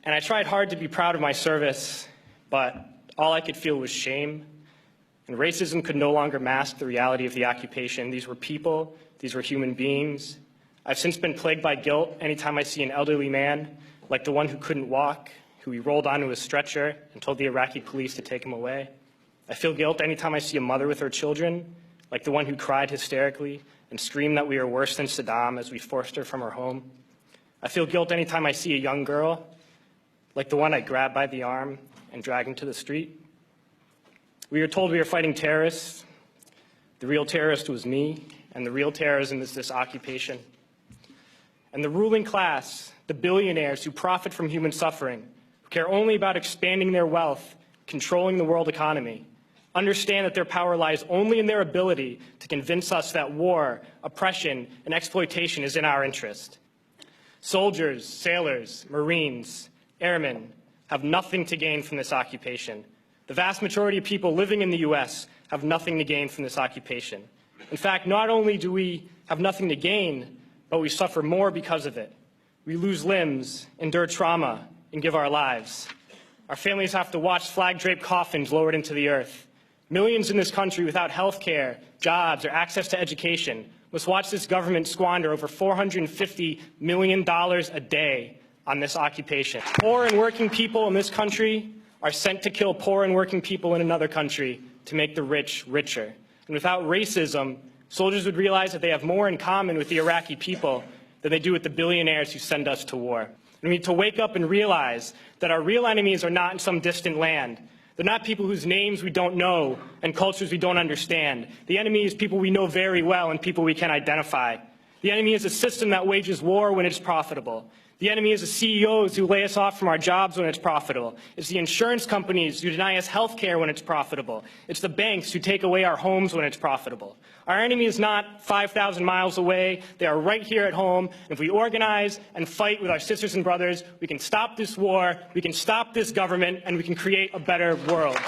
And I tried hard to be proud of my service, but all I could feel was shame. And racism could no longer mask the reality of the occupation. These were people, these were human beings. I've since been plagued by guilt anytime I see an elderly man, like the one who couldn't walk, who we rolled onto a stretcher and told the Iraqi police to take him away. I feel guilt anytime I see a mother with her children, like the one who cried hysterically and screamed that we are worse than Saddam as we forced her from her home. I feel guilt anytime I see a young girl, like the one I grabbed by the arm and dragged into the street. We were told we were fighting terrorists. The real terrorist was me, and the real terrorism is this occupation. And the ruling class, the billionaires who profit from human suffering, who care only about expanding their wealth, controlling the world economy, understand that their power lies only in their ability to convince us that war, oppression, and exploitation is in our interest. Soldiers, sailors, Marines, airmen have nothing to gain from this occupation. The vast majority of people living in the U.S. have nothing to gain from this occupation. In fact, not only do we have nothing to gain, but we suffer more because of it. We lose limbs, endure trauma, and give our lives. Our families have to watch flag-draped coffins lowered into the earth. Millions in this country without health care, jobs, or access to education must watch this government squander over $450 million a day on this occupation. Poor and working people in this country are sent to kill poor and working people in another country to make the rich richer. And without racism, soldiers would realize that they have more in common with the Iraqi people than they do with the billionaires who send us to war. We need to wake up and realize that our real enemies are not in some distant land. They're not people whose names we don't know and cultures we don't understand. The enemy is people we know very well and people we can identify. The enemy is a system that wages war when it's profitable. The enemy is the CEOs who lay us off from our jobs when it's profitable. It's the insurance companies who deny us health care when it's profitable. It's the banks who take away our homes when it's profitable. Our enemy is not 5,000 miles away. They are right here at home. And if we organize and fight with our sisters and brothers, we can stop this war, we can stop this government, and we can create a better world.